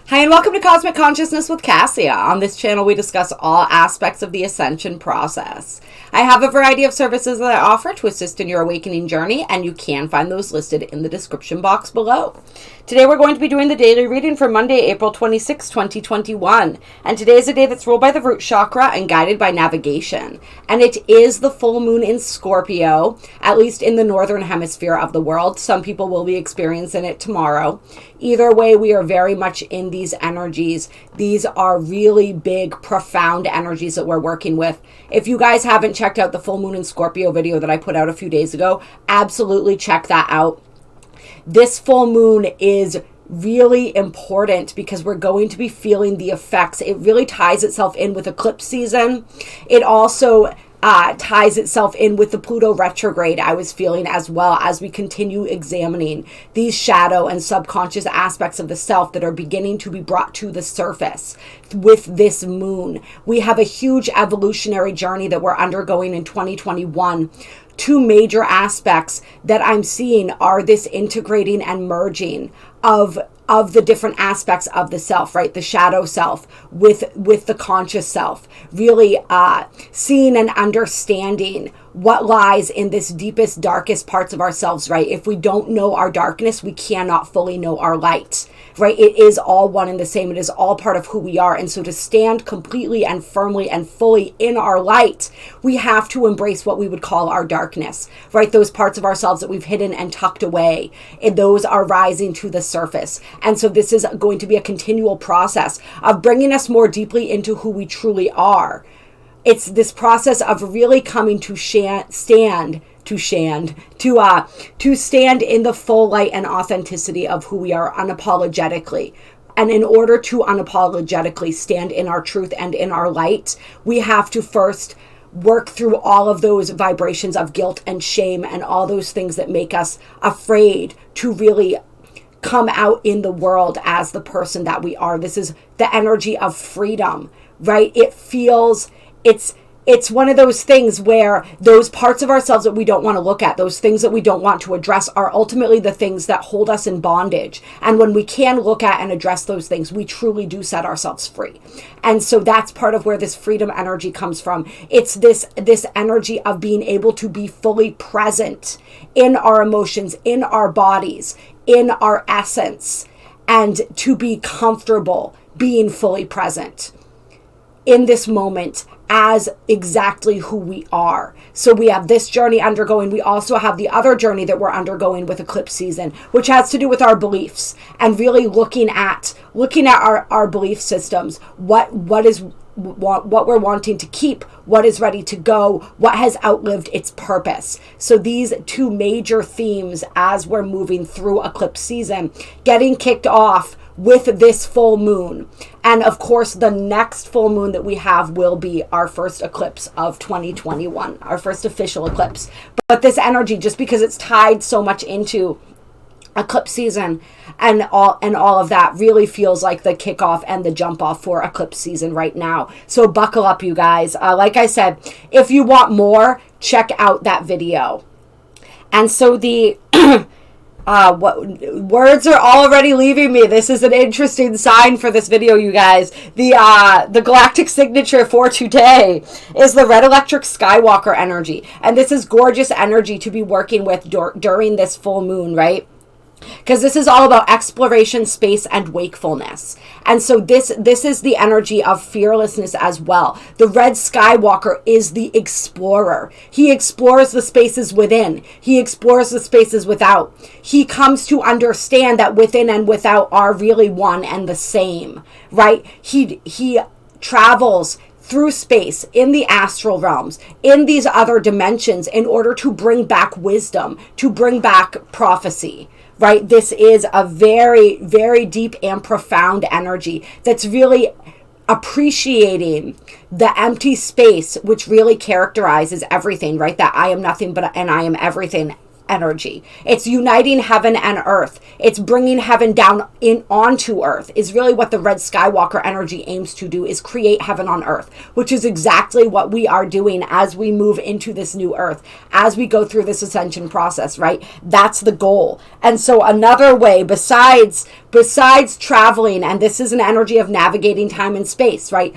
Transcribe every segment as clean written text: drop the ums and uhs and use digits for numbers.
Hi, and welcome to Cosmic Consciousness with Cassia. On this channel, we discuss all aspects of the ascension process. I have a variety of services that I offer to assist in your awakening journey, and you can find those listed in the description box below. Today, we're going to be doing the daily reading for Monday, April 26, 2021. And today is a day that's ruled by the root chakra and guided by navigation. And it is the full moon in Scorpio, at least in the northern hemisphere of the world. Some people will be experiencing it tomorrow. Either way, we are very much in these energies. These are really big, profound energies that we're working with. If you guys haven't checked out the full moon in Scorpio video that I put out a few days ago, absolutely check that out. This full moon is really important because we're going to be feeling the effects. It really ties itself in with eclipse season. It also ties itself in with the Pluto retrograde I was feeling, as well as we continue examining these shadow and subconscious aspects of the self that are beginning to be brought to the surface with this moon. We have a huge evolutionary journey that we're undergoing in 2021. Two major aspects that I'm seeing are this integrating and merging of the different aspects of the self, right? The shadow self with the conscious self, really seeing and understanding what lies in this deepest, darkest parts of ourselves, right? If we don't know our darkness, we cannot fully know our light, right? It is all one and the same. It is all part of who we are. And so to stand completely and firmly and fully in our light, we have to embrace what we would call our darkness, right? Those parts of ourselves that we've hidden and tucked away, and those are rising to the surface. And so this is going to be a continual process of bringing us more deeply into who we truly are. It's this process of really coming to stand in the full light and authenticity of who we are unapologetically. And in order to unapologetically stand in our truth and in our light, we have to first work through all of those vibrations of guilt and shame and all those things that make us afraid to really come out in the world as the person that we are. This is the energy of freedom, right? It's one of those things where those parts of ourselves that we don't want to look at, those things that we don't want to address, are ultimately the things that hold us in bondage. And when we can look at and address those things, we truly do set ourselves free. And so that's part of where this freedom energy comes from. It's this energy of being able to be fully present in our emotions, in our bodies, in our essence, and to be comfortable being fully present in this moment as exactly who we are. So we have this journey undergoing. We also have the other journey that we're undergoing with eclipse season, which has to do with our beliefs and really looking at our belief systems, what we're wanting to keep, what is ready to go, what has outlived its purpose. So these two major themes as we're moving through eclipse season, getting kicked off with this full moon. And of course, the next full moon that we have will be our first eclipse of 2021, our first official eclipse. But this energy, just because it's tied so much into eclipse season and all of that, really feels like the kickoff and the jump off for eclipse season right now. So buckle up, you guys. Like I said, if you want more, check out that video. And so the what words are already leaving me. This is an interesting sign for this video, you guys. The Galactic Signature for today is the red electric Skywalker energy. And this is gorgeous energy to be working with during this full moon, right? Because this is all about exploration, space, and wakefulness. And so this is the energy of fearlessness as well. The red Skywalker is the explorer. He explores the spaces within. He explores the spaces without. He comes to understand that within and without are really one and the same, right? He travels through space, in the astral realms, in these other dimensions, in order to bring back wisdom, to bring back prophecy. Right? This is a very, very deep and profound energy that's really appreciating the empty space, which really characterizes everything, right? That I am nothing and I am everything energy. It's uniting heaven and earth. It's bringing heaven down onto earth, is really what the red Skywalker energy aims to do, is create heaven on earth, which is exactly what we are doing as we move into this new earth, as we go through this ascension process, right? That's the goal. And so another way, besides besides traveling, and this is an energy of navigating time and space, right?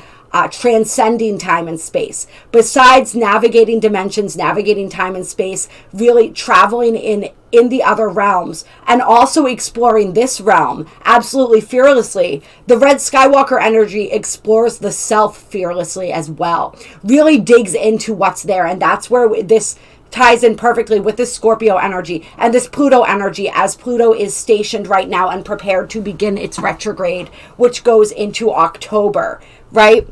Transcending time and space. Besides navigating dimensions, navigating time and space, really traveling in the other realms, and also exploring this realm absolutely fearlessly. The Red Skywalker energy explores the self fearlessly as well. Really digs into what's there, and that's where this ties in perfectly with this Scorpio energy and this Pluto energy, as Pluto is stationed right now and prepared to begin its retrograde, which goes into October, right?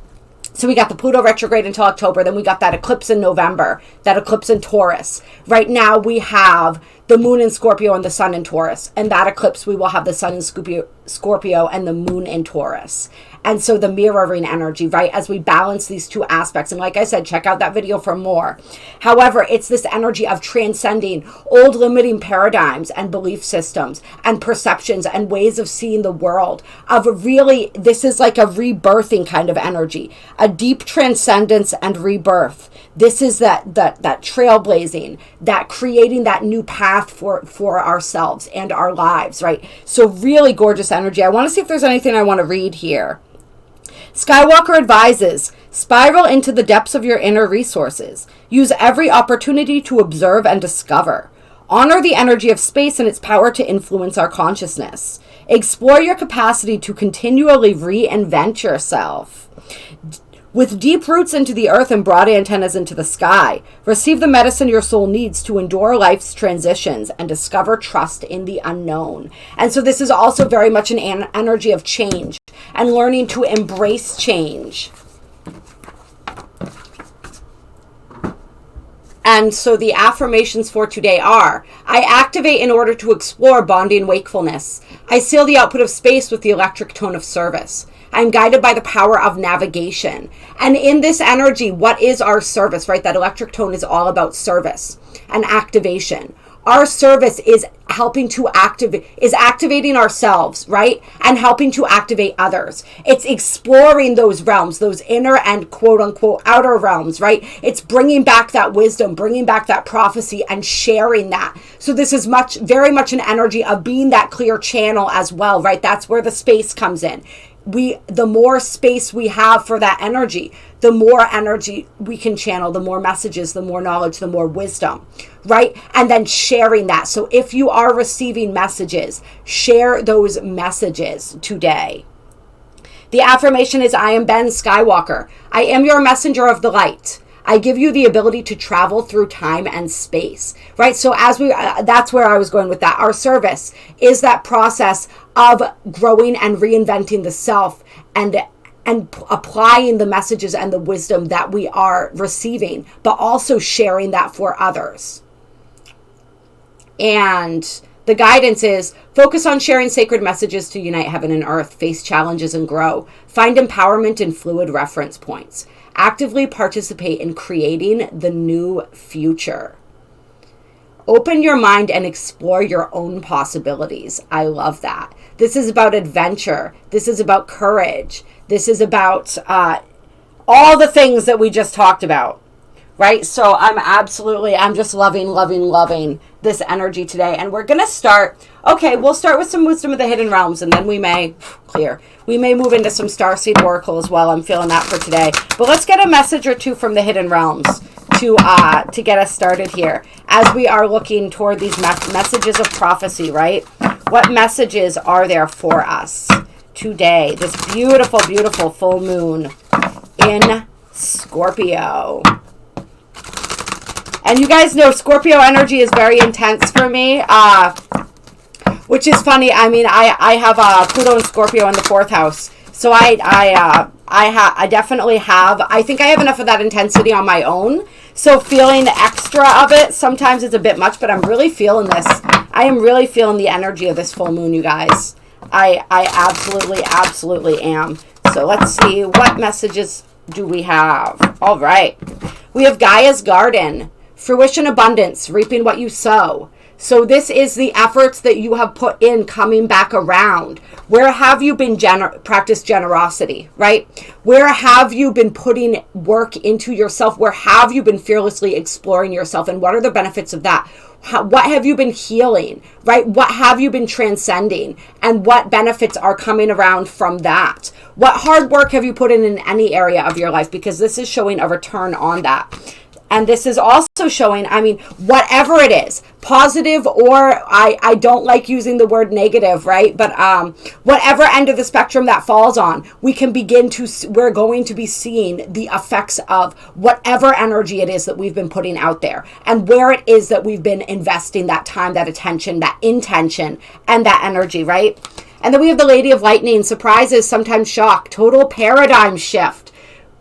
So we got the Pluto retrograde until October. Then we got that eclipse in November, that eclipse in Taurus. Right now we have the moon in Scorpio and the sun in Taurus. And that eclipse, we will have the sun in Scorpio and the moon in Taurus. And so the mirroring energy, right, as we balance these two aspects. And like I said, check out that video for more. However, it's this energy of transcending old limiting paradigms and belief systems and perceptions and ways of seeing the world. Of really, this is like a rebirthing kind of energy, a deep transcendence and rebirth. This is that trailblazing, that creating that new path for ourselves and our lives, right? So really gorgeous energy. I want to see if there's anything I want to read here. Skywalker advises, spiral into the depths of your inner resources. Use every opportunity to observe and discover. Honor the energy of space and its power to influence our consciousness. Explore your capacity to continually reinvent yourself. With deep roots into the earth and broad antennas into the sky, receive the medicine your soul needs to endure life's transitions and discover trust in the unknown. And so this is also very much an energy of change and learning to embrace change. And so the affirmations for today are, I activate in order to explore bonding wakefulness. I seal the output of space with the electric tone of service. I'm guided by the power of navigation. And in this energy, what is our service, right? That electric tone is all about service and activation. Our service is helping to activating ourselves, right? And helping to activate others. It's exploring those realms, those inner and quote unquote outer realms, right? It's bringing back that wisdom, bringing back that prophecy and sharing that. So this is very much an energy of being that clear channel as well, right? That's where the space comes in. The more space we have for that energy, the more energy we can channel, the more messages, the more knowledge, the more wisdom, right? And then sharing that. So if you are receiving messages, share those messages today. The affirmation is, I am Ben Skywalker. I am your messenger of the light. I give you the ability to travel through time and space, right? So that's where I was going with that. Our service is that process of growing and reinventing the self and applying the messages and the wisdom that we are receiving, but also sharing that for others. And the guidance is, focus on sharing sacred messages to unite heaven and earth, face challenges and grow, find empowerment in fluid reference points. Actively participate in creating the new future. Open your mind and explore your own possibilities. I love that. This is about adventure. This is about courage. This is about all the things that we just talked about, right? So I'm just loving this energy today. And we're going to start, we'll start with some wisdom of the hidden realms, and then we may move into some Starseed Oracle as well. I'm feeling that for today. But let's get a message or two from the hidden realms to get us started here as we are looking toward these messages of prophecy, right? What messages are there for us today? This beautiful, beautiful full moon in Scorpio. And you guys know Scorpio energy is very intense for me, which is funny. I mean, I have Pluto and Scorpio in the 4th house. So I definitely have, I think I have enough of that intensity on my own. So feeling the extra of it, sometimes it's a bit much, but I'm really feeling this. I am really feeling the energy of this full moon, you guys. I absolutely am. So let's see, what messages do we have? All right. We have Gaia's Garden. Fruition abundance, reaping what you sow. So this is the efforts that you have put in coming back around. Where have you been practice generosity, right? Where have you been putting work into yourself? Where have you been fearlessly exploring yourself? And what are the benefits of that? What have you been healing, right? What have you been transcending? And what benefits are coming around from that? What hard work have you put in any area of your life? Because this is showing a return on that. And this is also showing, I mean, whatever it is, positive or I don't like using the word negative, right? But whatever end of the spectrum that falls on, we're going to be seeing the effects of whatever energy it is that we've been putting out there and where it is that we've been investing that time, that attention, that intention, and that energy, right? And then we have the Lady of Lightning, surprises, sometimes shock, total paradigm shift.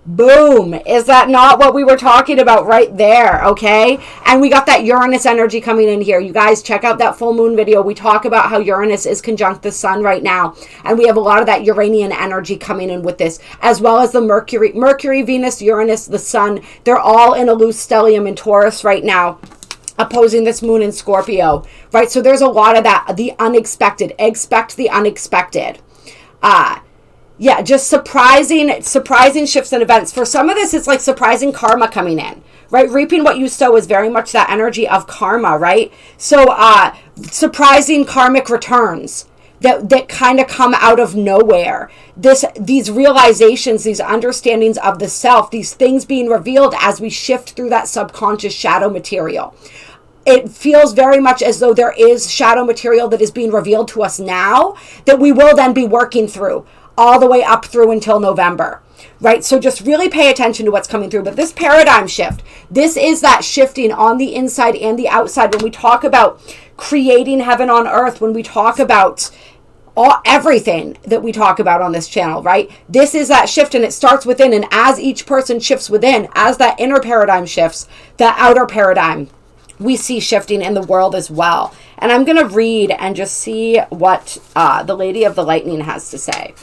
Boom. Is that not what we were talking about right there? Okay. And we got that Uranus energy coming in here. You guys check out that full moon video. We talk about how Uranus is conjunct the sun right now. And we have a lot of that Uranian energy coming in with this, as well as the Mercury, Venus, Uranus, the sun. They're all in a loose stellium in Taurus right now, opposing this moon in Scorpio, right? So there's a lot of that, the unexpected. Expect the unexpected. Yeah, just surprising shifts and events. For some of this, it's like surprising karma coming in, right? Reaping what you sow is very much that energy of karma, right? So surprising karmic returns that kind of come out of nowhere. These realizations, these understandings of the self, these things being revealed as we shift through that subconscious shadow material. It feels very much as though there is shadow material that is being revealed to us now that we will then be working through all the way up through until November, right? So just really pay attention to what's coming through. But this paradigm shift, this is that shifting on the inside and the outside. When we talk about creating heaven on earth, when we talk about everything that we talk about on this channel, right? This is that shift, and it starts within. And as each person shifts within, as that inner paradigm shifts, that outer paradigm we see shifting in the world as well. And I'm going to read and just see what the Lady of the Lightning has to say.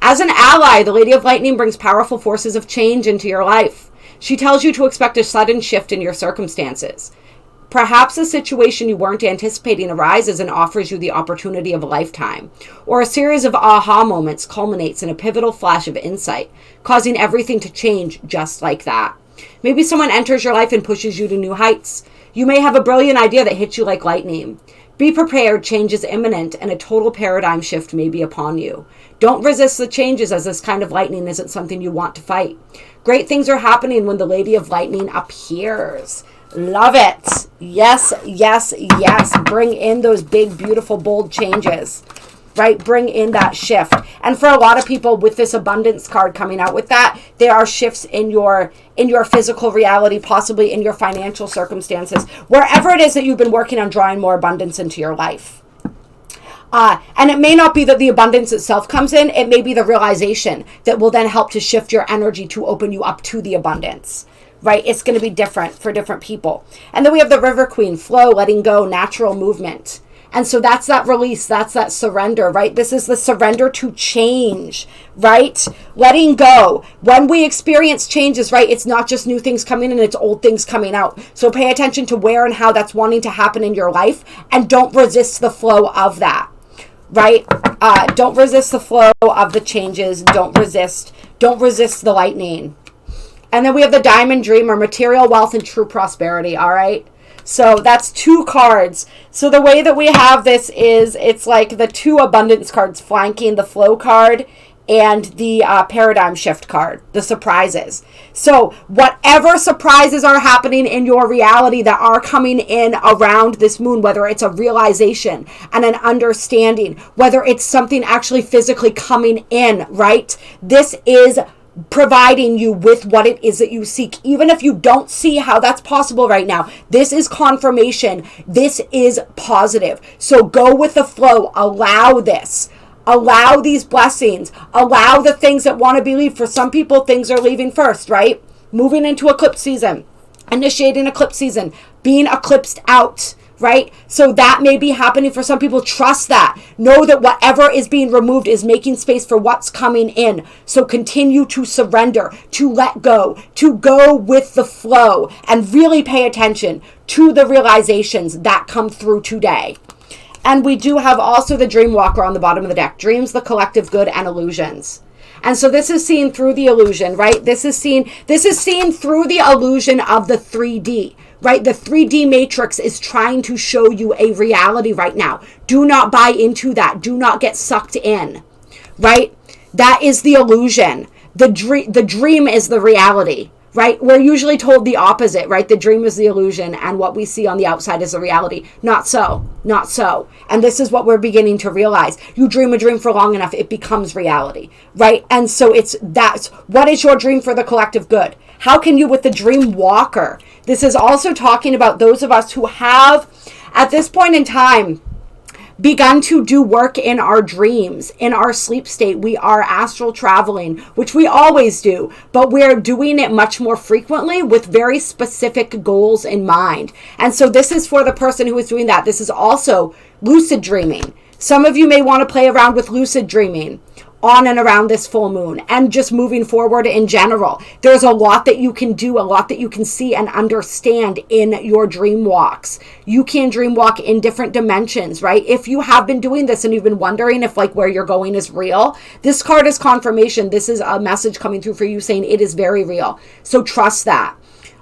As an ally, the Lady of Lightning brings powerful forces of change into your life. She tells you to expect a sudden shift in your circumstances. Perhaps a situation you weren't anticipating arises and offers you the opportunity of a lifetime, or a series of aha moments culminates in a pivotal flash of insight, causing everything to change just like that. Maybe someone enters your life and pushes you to new heights. You may have a brilliant idea that hits you like lightning. Be prepared, change is imminent, and a total paradigm shift may be upon you. Don't resist the changes, as this kind of lightning isn't something you want to fight. Great things are happening when the Lady of Lightning appears. Love it. Yes, yes, yes. Bring in those big, beautiful, bold changes, right? Bring in that shift. And for a lot of people with this abundance card coming out with that, there are shifts in your physical reality, possibly in your financial circumstances, wherever it is that you've been working on drawing more abundance into your life. And it may not be that the abundance itself comes in. It may be the realization that will then help to shift your energy to open you up to the abundance, right? It's going to be different for different people. And then we have the River Queen, flow, letting go, natural movement. And so that's that release, that's that surrender, right? This is the surrender to change, right? Letting go. When we experience changes, right, it's not just new things coming in, it's old things coming out. So pay attention to where and how that's wanting to happen in your life, and don't resist the flow of that, right? Don't resist the flow of the changes. Don't resist the lightning. And then we have the Diamond Dreamer, material wealth and true prosperity, all right? So that's two cards. So the way that we have this is it's like the two abundance cards flanking the flow card and the paradigm shift card, the surprises. So whatever surprises are happening in your reality that are coming in around this moon, whether it's a realization and an understanding, whether it's something actually physically coming in, right? This is providing you with what it is that you seek. Even if you don't see how that's possible right now, this is confirmation. This is positive. So go with the flow. Allow this. Allow these blessings. Allow the things that want to be leave. For some people, things are leaving first, right? Moving into eclipse season, initiating eclipse season, being eclipsed out, right? So that may be happening for some people. Trust that. Know that whatever is being removed is making space for what's coming in. So continue to surrender, to let go, to go with the flow, and really pay attention to the realizations that come through today. And we do have also the Dream Walker on the bottom of the deck. Dreams, the collective good, and illusions. And so this is seen through the illusion, right? This is seen through the illusion of the 3D, right? The 3D matrix is trying to show you a reality right now. Do not buy into that. Do not get sucked in, right? That is the illusion. The dream is the reality, right? We're usually told the opposite, right? The dream is the illusion and what we see on the outside is the reality. Not so, not so. And this is what we're beginning to realize. You dream a dream for long enough, it becomes reality, right? And so that's what is your dream for the collective good? How can you, with the Dream Walker, this is also talking about those of us who have, at this point in time, begun to do work in our dreams, in our sleep state. We are astral traveling, which we always do, but we're doing it much more frequently with very specific goals in mind. And so this is for the person who is doing that. This is also lucid dreaming. Some of you may want to play around with lucid dreaming on and around this full moon and just moving forward in general. There's a lot that you can do, a lot that you can see and understand in your dream walks. You can dream walk in different dimensions, right? If you have been doing this and you've been wondering if like where you're going is real, this card is confirmation. This is a message coming through for you saying it is very real. So trust that.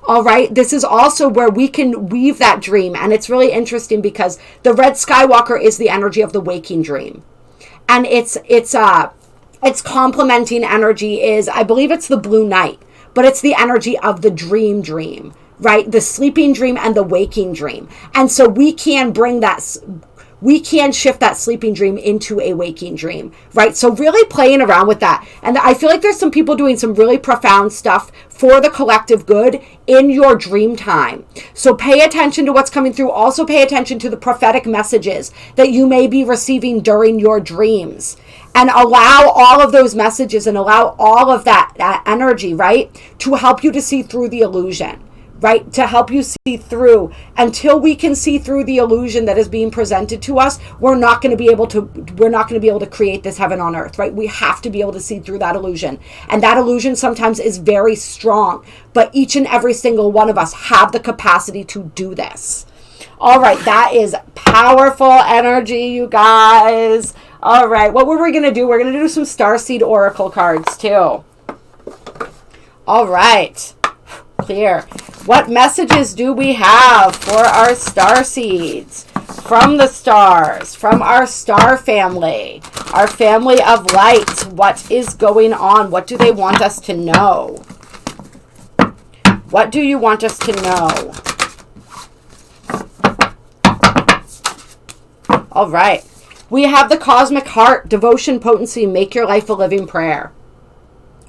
All right. This is also where we can weave that dream. And it's really interesting because the Red Skywalker is the energy of the waking dream. And its complementing energy is, I believe it's the Blue Knight, but it's the energy of the dream, right? The sleeping dream and the waking dream. And so we can shift that sleeping dream into a waking dream, right? So really playing around with that. And I feel like there's some people doing some really profound stuff for the collective good in your dream time. So pay attention to what's coming through. Also pay attention to the prophetic messages that you may be receiving during your dreams. And allow all of those messages and allow all of that energy, right, to help you to see through the illusion, right? To help you see through. Until we can see through the illusion that is being presented to us, we're not going to be able to create this heaven on earth, right? We have to be able to see through that illusion. And that illusion sometimes is very strong, but each and every single one of us have the capacity to do this. All right, that is powerful energy, you guys. All right, what were we going to do? We're going to do some Starseed Oracle cards, too. All right, clear. What messages do we have for our Starseeds? From the stars, from our star family, our family of light. What is going on? What do they want us to know? What do you want us to know? All right. We have the Cosmic Heart, devotion, potency, make your life a living prayer.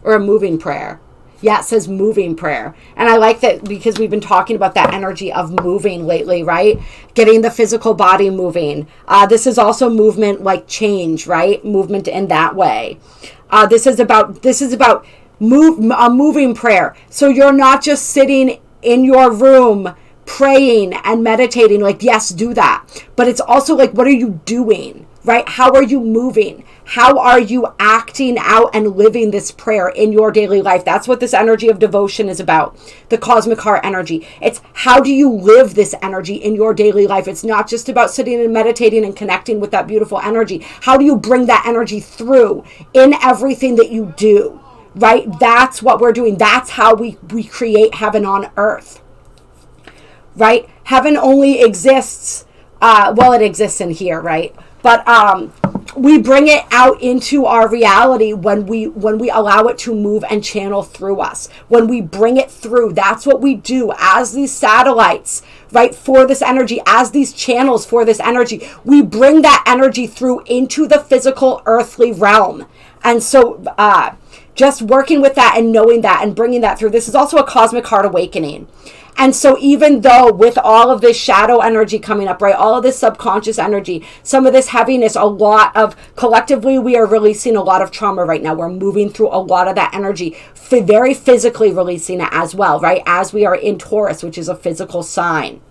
Or a moving prayer. Yeah, it says moving prayer. And I like that because we've been talking about that energy of moving lately, right? Getting the physical body moving. This is also movement like change, right? Movement in that way. This is about a moving prayer. So you're not just sitting in your room praying and meditating, like, yes, do that. But it's also like, what are you doing? Right? How are you moving? How are you acting out and living this prayer in your daily life? That's what this energy of devotion is about. The Cosmic Heart energy. It's how do you live this energy in your daily life? It's not just about sitting and meditating and connecting with that beautiful energy. How do you bring that energy through in everything that you do? Right? That's what we're doing. That's how we create heaven on earth. Right? Heaven only exists, it exists in here, right? But we bring it out into our reality when we allow it to move and channel through us. When we bring it through, that's what we do as these satellites, right, for this energy, as these channels for this energy. We bring that energy through into the physical earthly realm. And so just working with that and knowing that and bringing that through. This is also a Cosmic Heart awakening. And so even though with all of this shadow energy coming up, right, all of this subconscious energy, some of this heaviness, a lot of, collectively, we are releasing a lot of trauma right now. We're moving through a lot of that energy, very physically releasing it as well, right, as we are in Taurus, which is a physical sign.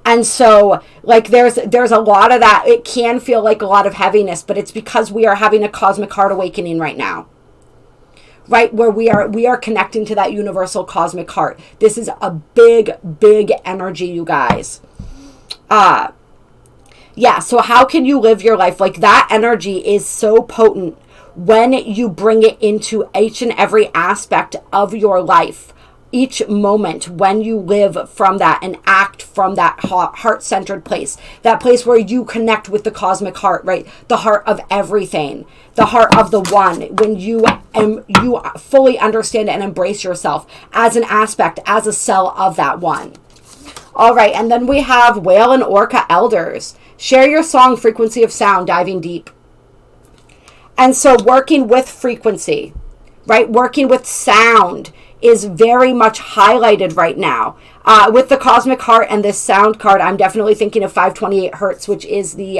And so like there's a lot of that. It can feel like a lot of heaviness, but it's because we are having a cosmic heart awakening right now. Right, where we are connecting to that universal cosmic heart. This is a big energy, you guys. Yeah, so how can you live your life? Like, that energy is so potent when you bring it into each and every aspect of your life. Each moment when you live from that and act from that heart-centered place, that place where you connect with the cosmic heart, right? The heart of everything, the heart of the one, when you fully understand and embrace yourself as an aspect, as a cell of that one. All right, and then we have Whale and Orca Elders. Share your song, frequency of sound, diving deep. And so working with frequency, right? Working with sound is very much highlighted right now. With the cosmic heart and this sound card, I'm definitely thinking of 528 hertz, which is the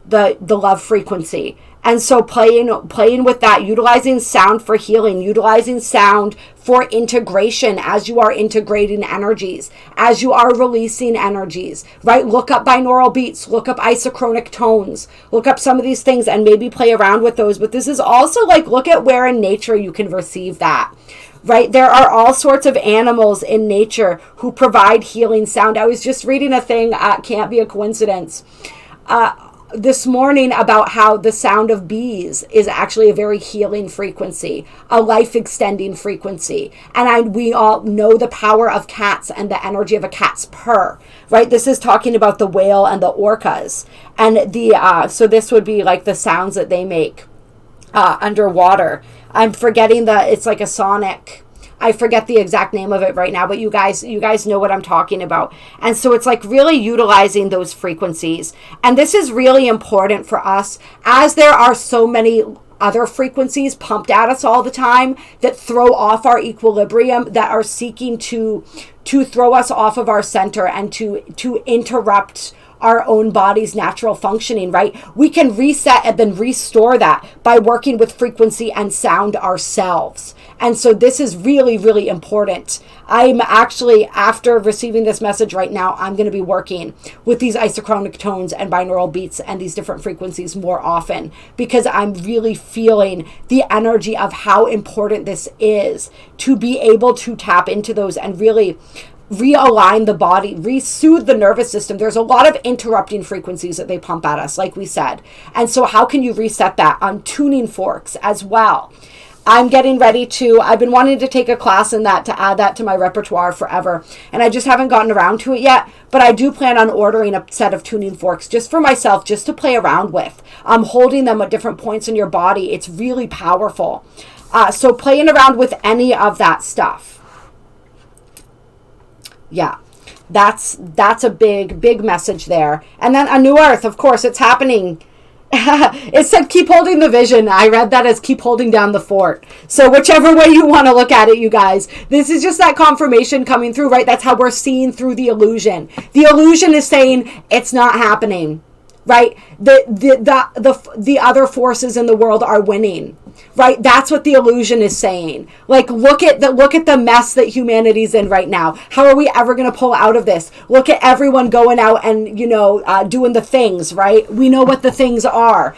love frequency. And so playing with that, utilizing sound for healing, utilizing sound for integration as you are integrating energies, as you are releasing energies, right? Look up binaural beats, look up isochronic tones, look up some of these things and maybe play around with those. But this is also like, look at where in nature you can receive that. Right? There are all sorts of animals in nature who provide healing sound. I was just reading a thing, can't be a coincidence, this morning about how the sound of bees is actually a very healing frequency, a life extending frequency. And we all know the power of cats and the energy of a cat's purr, right? This is talking about the whale and the orcas. And so this would be like the sounds that they make underwater. I'm forgetting it's like a sonic. I forget the exact name of it right now, but you guys know what I'm talking about. And so it's like really utilizing those frequencies. And this is really important for us, as there are so many other frequencies pumped at us all the time that throw off our equilibrium, that are seeking to throw us off of our center and to interrupt our own body's natural functioning, right? We can reset and then restore that by working with frequency and sound ourselves. And so this is really, really important. I'm actually, after receiving this message right now, I'm going to be working with these isochronic tones and binaural beats and these different frequencies more often, because I'm really feeling the energy of how important this is to be able to tap into those and really realign the body, re-soothe the nervous system. There's a lot of interrupting frequencies that they pump at us, like we said. And so how can you reset that? On tuning forks as well. I'm getting ready I've been wanting to take a class in that, to add that to my repertoire forever. And I just haven't gotten around to it yet. But I do plan on ordering a set of tuning forks just for myself, just to play around with. Holding them at different points in your body. It's really powerful. So playing around with any of that stuff. Yeah, that's a big message there. And then a new earth, of course, it's happening. It said keep holding the vision. I read that as keep holding down the fort. So whichever way you want to look at it, you guys, this is just that confirmation coming through, right? That's how we're seeing through the illusion. The illusion is saying it's not happening, right? The other forces in the world are winning, right? That's what the illusion is saying. Like, look at the mess that humanity's in right now. How are we ever going to pull out of this? Look at everyone going out and doing the things, right? We know what the things are.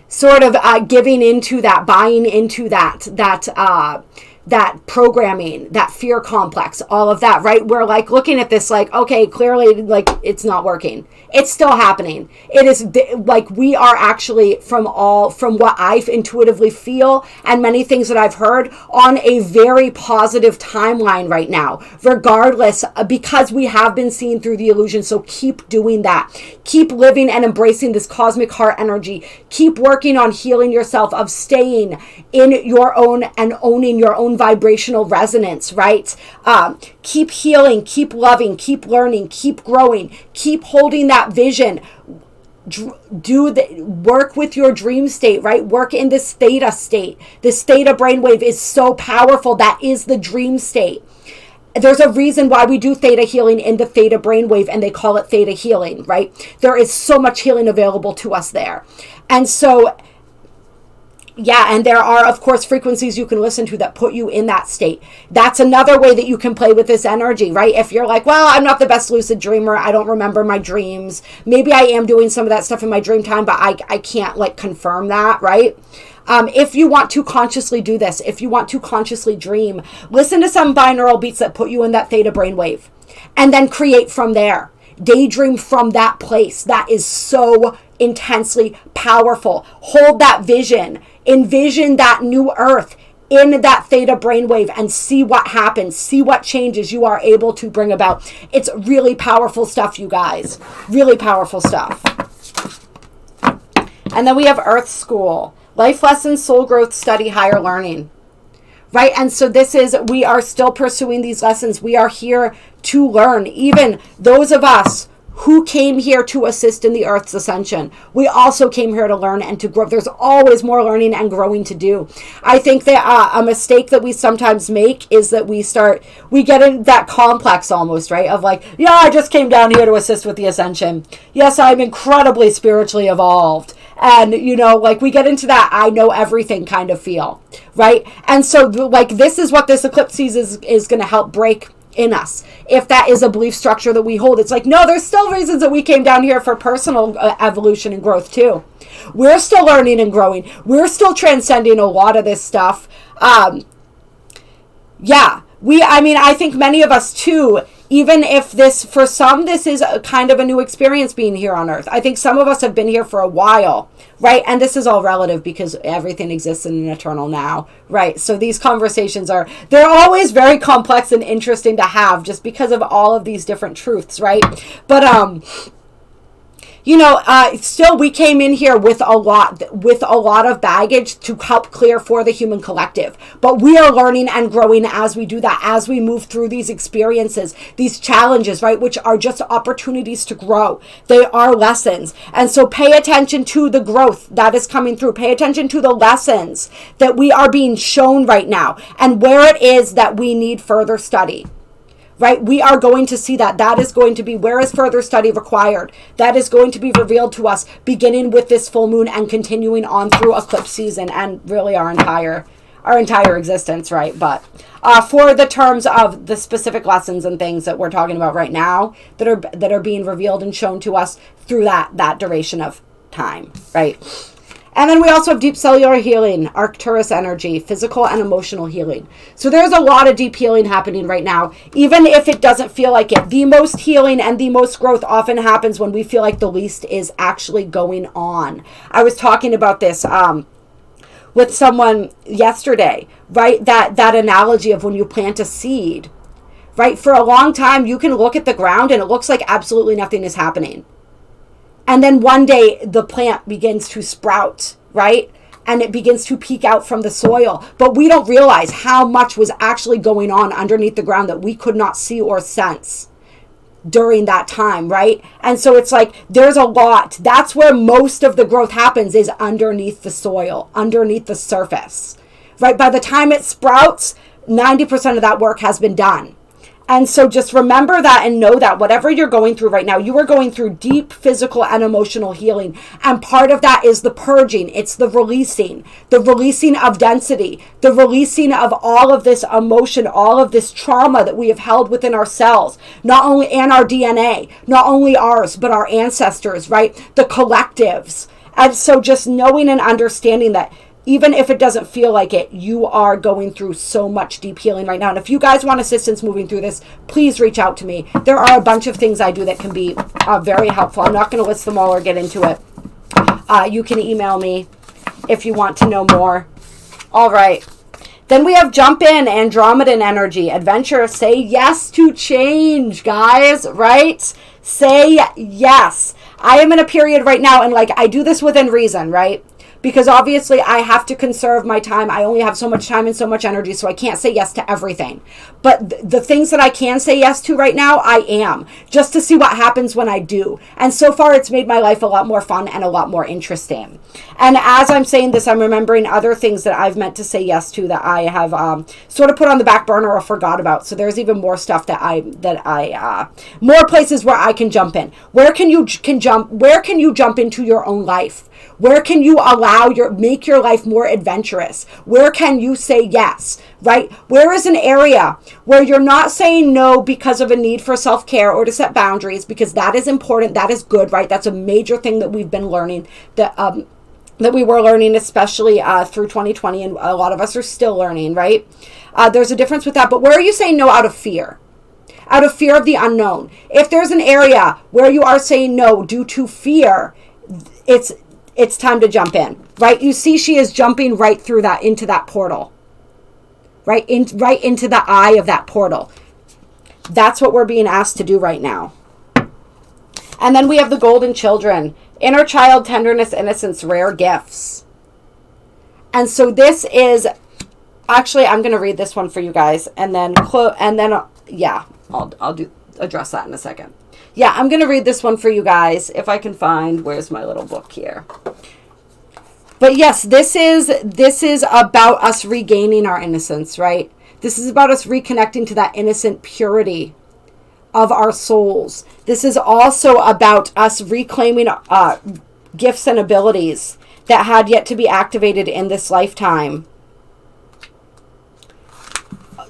Sort of giving into that, buying into that programming, that fear complex, all of that, right? We're like looking at this like, okay, clearly like it's not working. It's still happening. It is like we are actually from what I intuitively feel and many things that I've heard on a very positive timeline right now, regardless, because we have been seen through the illusion. So keep doing that. Keep living and embracing this cosmic heart energy. Keep working on healing yourself, of staying in your own and owning your own vibrational resonance, right? Keep healing, keep loving, keep learning, keep growing, keep holding that vision. Work with your dream state, right? Work in this theta state. This theta brainwave is so powerful. That is the dream state. There's a reason why we do theta healing in the theta brainwave, and they call it theta healing, right? There is so much healing available to us there. And so Yeah, and there are, of course, frequencies you can listen to that put you in that state. That's another way that you can play with this energy, right? If you're like, well, I'm not the best lucid dreamer, I don't remember my dreams. Maybe I am doing some of that stuff in my dream time, but I can't like confirm that, right? If you want to consciously do this, if you want to consciously dream, listen to some binaural beats that put you in that theta brainwave, and then create from there. Daydream from that place. That is so intensely powerful. Hold that vision. Envision that new earth in that theta brainwave and see what happens. See what changes you are able to bring about. It's really powerful stuff, you guys. Really powerful stuff. And then we have Earth School. Life lessons, soul growth, study, higher learning. Right? And so this is, we are still pursuing these lessons. We are here to learn. Even those of us who came here to assist in the Earth's ascension, we also came here to learn and to grow. There's always more learning and growing to do. I think that a mistake that we sometimes make is that we get in that complex almost, right? Of like, yeah, I just came down here to assist with the ascension. Yes, I'm incredibly spiritually evolved. And, you know, like we get into that I know everything kind of feel, right? And so like this is what this eclipse season is going to help break in us. If that is a belief structure that we hold, it's like, no, there's still reasons that we came down here for personal evolution and growth too. We're still learning and growing. We're still transcending a lot of this stuff. I think many of us too, even if this, for some, this is a kind of a new experience being here on Earth. I think some of us have been here for a while, right? And this is all relative because everything exists in an eternal now, right? So these conversations they're always very complex and interesting to have just because of all of these different truths, right? But, still we came in here with a lot of baggage to help clear for the human collective. But we are learning and growing as we do that, as we move through these experiences, these challenges, right, which are just opportunities to grow. They are lessons. And so pay attention to the growth that is coming through. Pay attention to the lessons that we are being shown right now and where it is that we need further study. Right? We are going to see that is going to be, where is further study required? That is going to be revealed to us beginning with this full moon and continuing on through eclipse season and really our entire existence, right? But for the terms of the specific lessons and things that we're talking about right now that are being revealed and shown to us through that duration of time, right? And then we also have deep cellular healing, Arcturus energy, physical and emotional healing. So there's a lot of deep healing happening right now, even if it doesn't feel like it. The most healing and the most growth often happens when we feel like the least is actually going on. I was talking about this with someone yesterday, right? That analogy of when you plant a seed, right? For a long time, you can look at the ground and it looks like absolutely nothing is happening. And then one day the plant begins to sprout, right? And it begins to peek out from the soil. But we don't realize how much was actually going on underneath the ground that we could not see or sense during that time, right? And so it's like there's a lot. That's where most of the growth happens, is underneath the soil, underneath the surface, right? By the time it sprouts, 90% of that work has been done. And so just remember that and know that whatever you're going through right now, you are going through deep physical and emotional healing. And part of that is the purging. It's the releasing of density, the releasing of all of this emotion, all of this trauma that we have held within ourselves, not only in our DNA, not only ours, but our ancestors, right? The collectives. And so just knowing and understanding that even if it doesn't feel like it, you are going through so much deep healing right now. And if you guys want assistance moving through this, please reach out to me. There are a bunch of things I do that can be very helpful. I'm not going to list them all or get into it. You can email me if you want to know more. All right. Then we have jump in, Andromedan energy, adventure. Say yes to change, guys, right? Say yes. I am in a period right now, and like I do this within reason, right? Because obviously I have to conserve my time. I only have so much time and so much energy, so I can't say yes to everything. But the things that I can say yes to right now, I am. Just to see what happens when I do. And so far, it's made my life a lot more fun and a lot more interesting. And as I'm saying this, I'm remembering other things that I've meant to say yes to that I have sort of put on the back burner or forgot about. So there's even more stuff more places where I can jump in. Where can you jump into your own life? Where can you allow make your life more adventurous? Where can you say yes, right? Where is an area where you're not saying no because of a need for self-care or to set boundaries, because that is important, that is good, right? That's a major thing that we've been learning, that we were learning, especially through 2020, and a lot of us are still learning, right? There's a difference with that. But where are you saying no out of fear? Out of fear of the unknown. If there's an area where you are saying no due to fear, it's time to jump in, right? You see, she is jumping right through that, into that portal, right into the eye of that portal. That's what we're being asked to do right now. And then we have the golden children. Inner child, tenderness, innocence, rare gifts. And so this is, actually, I'm going to read this one for you guys, and then yeah, I'll address that in a second. Yeah, I'm going to read this one for you guys, if I can find, where's my little book here? But yes, this is about us regaining our innocence, right? This is about us reconnecting to that innocent purity of our souls. This is also about us reclaiming gifts and abilities that had yet to be activated in this lifetime.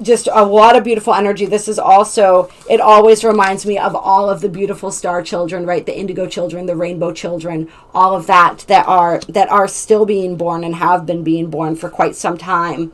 Just a lot of beautiful energy. This is also, it always reminds me of all of the beautiful star children, right? The indigo children, the rainbow children, all of that are still being born and have been being born for quite some time.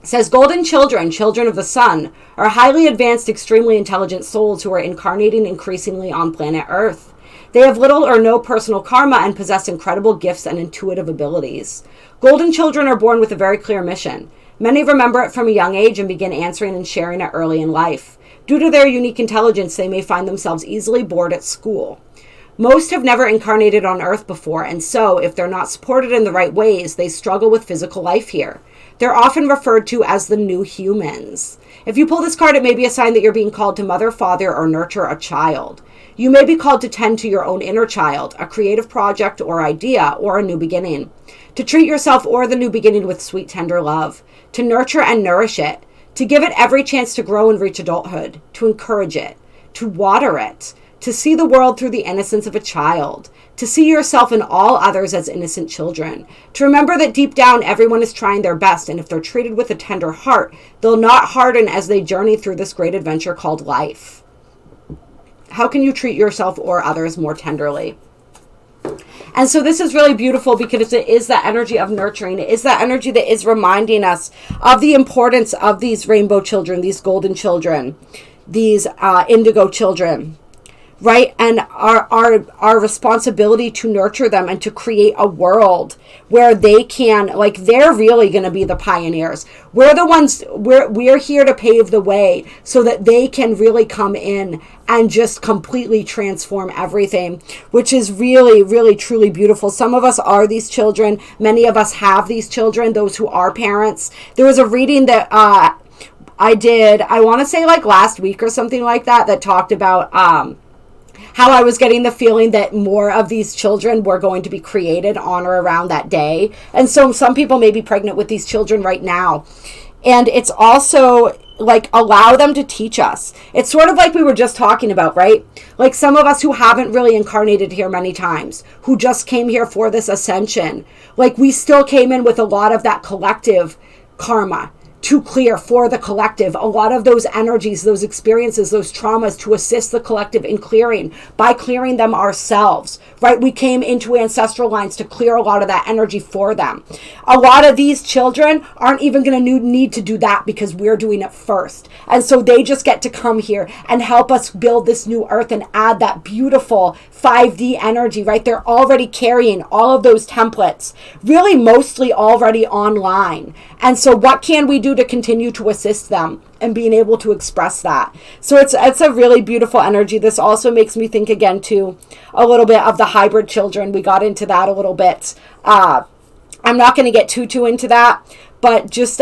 It says, golden children, children of the sun, are highly advanced, extremely intelligent souls who are incarnating increasingly on planet Earth. They have little or no personal karma and possess incredible gifts and intuitive abilities. Golden children are born with a very clear mission. Many remember it from a young age and begin answering and sharing it early in life. Due to their unique intelligence, they may find themselves easily bored at school. Most have never incarnated on Earth before, and so, if they're not supported in the right ways, they struggle with physical life here. They're often referred to as the new humans. If you pull this card, it may be a sign that you're being called to mother, father, or nurture a child. You may be called to tend to your own inner child, a creative project or idea, or a new beginning. To treat yourself or the new beginning with sweet, tender love. To nurture and nourish it. To give it every chance to grow and reach adulthood. To encourage it. To water it. To see the world through the innocence of a child. To see yourself and all others as innocent children. To remember that deep down everyone is trying their best, and if they're treated with a tender heart, they'll not harden as they journey through this great adventure called life. How can you treat yourself or others more tenderly? And so this is really beautiful because it is that energy of nurturing. It is that energy that is reminding us of the importance of these rainbow children, these golden children, these indigo children, right? And our responsibility to nurture them and to create a world where they can, like, they're really going to be the pioneers. We're the ones, we're here to pave the way so that they can really come in and just completely transform everything, which is really, really, truly beautiful. Some of us are these children. Many of us have these children, those who are parents. There was a reading that I did, I want to say like last week or something like that, that talked about how I was getting the feeling that more of these children were going to be created on or around that day. And so some people may be pregnant with these children right now. And it's also like, allow them to teach us. It's sort of like we were just talking about, right? Like some of us who haven't really incarnated here many times, who just came here for this ascension. Like we still came in with a lot of that collective karma to clear for the collective, a lot of those energies, those experiences, those traumas, to assist the collective in clearing, by clearing them ourselves, right? We came into ancestral lines to clear a lot of that energy for them. A lot of these children aren't even going to need to do that because we're doing it first. And so they just get to come here and help us build this new earth and add that beautiful 5D energy, right? They're already carrying all of those templates, really mostly already online. And so what can we do to continue to assist them and being able to express that? So it's a really beautiful energy. This also makes me think again too a little bit of the hybrid children. We got into that a little bit. I'm not going to get too into that, but just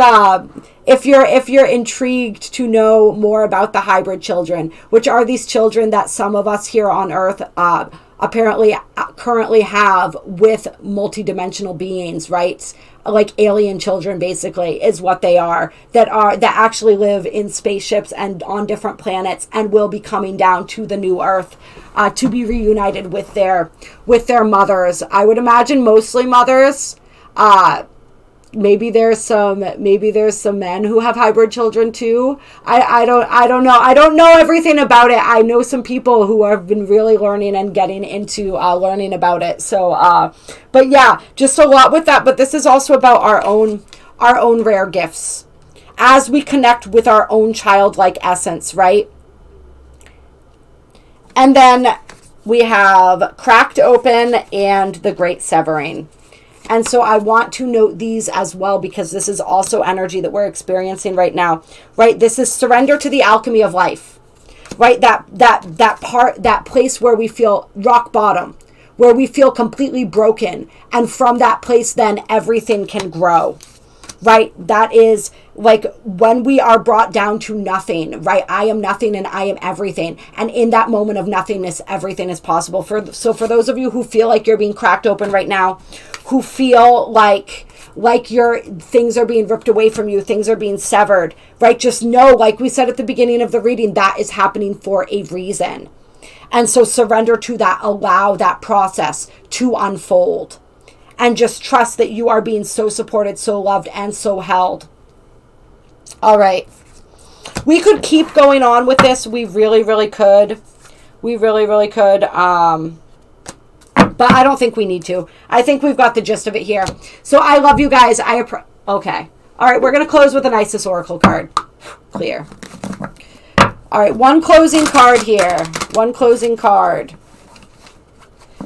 if you're intrigued to know more about the hybrid children, which are these children that some of us here on Earth apparently currently have with multidimensional beings, right? Like alien children, basically, is what they are, that actually live in spaceships and on different planets, and will be coming down to the new Earth to be reunited with their mothers. I would imagine mostly mothers. Maybe there's some men who have hybrid children too. I don't know. I don't know everything about it. I know some people who have been really learning and getting into learning about it. So but yeah, just a lot with that. But this is also about our own rare gifts as we connect with our own childlike essence, right? And then we have Cracked Open and the Great Severing. And so I want to note these as well, because this is also energy that we're experiencing right now, right? This is surrender to the alchemy of life, right? That place where we feel rock bottom, where we feel completely broken. And from that place, then everything can grow, right? That is like when we are brought down to nothing, right? I am nothing and I am everything. And in that moment of nothingness, everything is possible. So for those of you who feel like you're being cracked open right now, who feel like your things are being ripped away from you, things are being severed, right? Just know, like we said at the beginning of the reading, that is happening for a reason. And so surrender to that, allow that process to unfold. And just trust that you are being so supported, so loved, and so held. All right. We could keep going on with this. We really, really could. We really, really could. But I don't think we need to. I think we've got the gist of it here. So I love you guys. Okay. All right. We're going to close with an Isis Oracle card. Clear. All right. One closing card here. One closing card.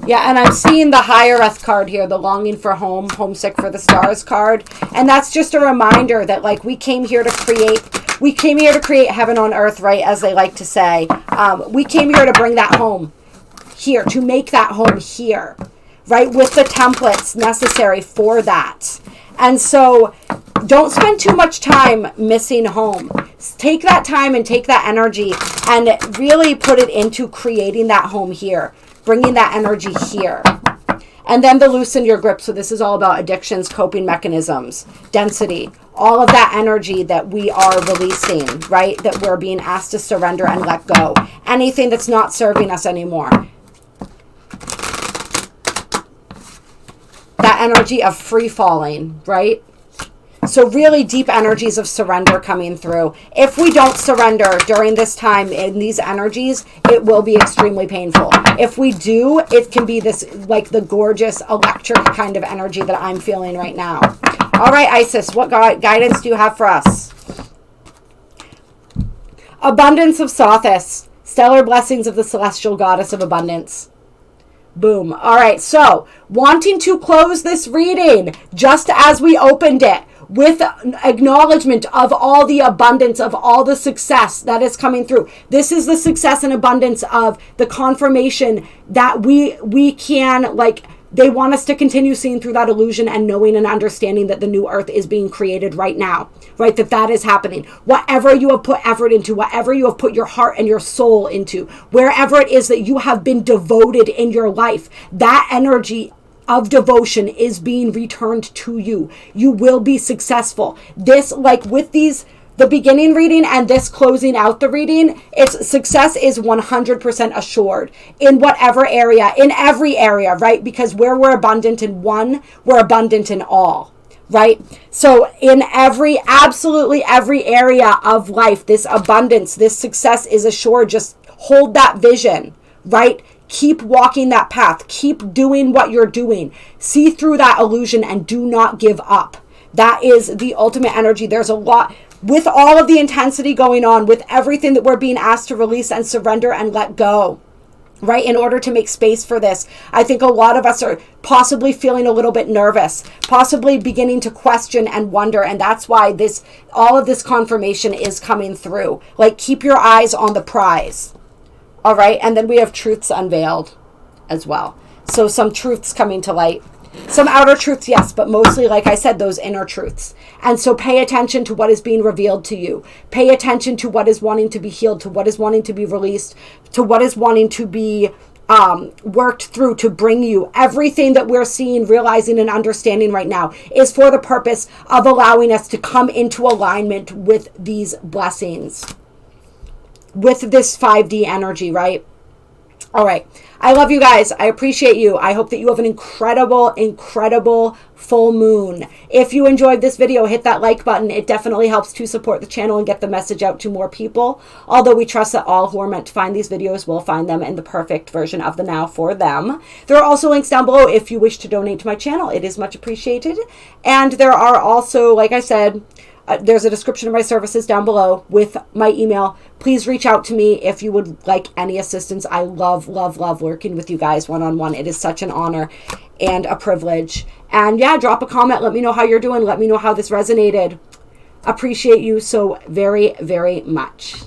Yeah, and I'm seeing the Higher-Earth card here, the longing for home, homesick for the stars card. And that's just a reminder that, like, we came here to create heaven on earth, right, as they like to say. We came here to bring that home here, to make that home here, right, with the templates necessary for that. And so don't spend too much time missing home. Take that time and take that energy and really put it into creating that home here. Bringing that energy here. And then the loosen your grip. So this is all about addictions, coping mechanisms, density, all of that energy that we are releasing, right? That we're being asked to surrender and let go. Anything that's not serving us anymore. That energy of free falling, right? So really deep energies of surrender coming through. If we don't surrender during this time in these energies, it will be extremely painful. If we do, it can be this, like the gorgeous electric kind of energy that I'm feeling right now. All right, Isis, what guidance do you have for us? Abundance of Sothis. Stellar blessings of the celestial goddess of abundance. Boom. All right, so wanting to close this reading just as we opened it, with acknowledgement of all the abundance, of all the success that is coming through. This is the success and abundance of the confirmation that we can, like, they want us to continue seeing through that illusion and knowing and understanding that the new earth is being created right now, right? That is happening. Whatever you have put effort into, whatever you have put your heart and your soul into, wherever it is that you have been devoted in your life, that energy of devotion is being returned to you. You will be successful. This, like with these, the beginning reading and this closing out the reading, its success is 100% assured in whatever area, in every area, right? Because where we're abundant in one, we're abundant in all, right? So in absolutely every area of life, this abundance, this success is assured. Just hold that vision, right? Keep walking that path. Keep doing what you're doing. See through that illusion and do not give up. That is the ultimate energy. There's a lot with all of the intensity going on, with everything that we're being asked to release and surrender and let go, right? In order to make space for this. I think a lot of us are possibly feeling a little bit nervous, possibly beginning to question and wonder. And that's why all of this confirmation is coming through. Like, keep your eyes on the prize. All right, and then we have truths unveiled as well. So some truths coming to light. Some outer truths, yes, but mostly, like I said, those inner truths. And so pay attention to what is being revealed to you. Pay attention to what is wanting to be healed, to what is wanting to be released, to what is wanting to be worked through to bring you. Everything that we're seeing, realizing, and understanding right now is for the purpose of allowing us to come into alignment with these blessings, with this 5D energy, right? All right. I love you guys. I appreciate you. I hope that you have an incredible, incredible full moon. If you enjoyed this video, hit that like button. It definitely helps to support the channel and get the message out to more people. Although we trust that all who are meant to find these videos will find them in the perfect version of the now for them. There are also links down below if you wish to donate to my channel. It is much appreciated. And there are also, like I said, there's a description of my services down below with my email. Please reach out to me if you would like any assistance. I love, love, love working with you guys one-on-one. It is such an honor and a privilege. And yeah, drop a comment. Let me know how you're doing. Let me know how this resonated. Appreciate you so very, very much.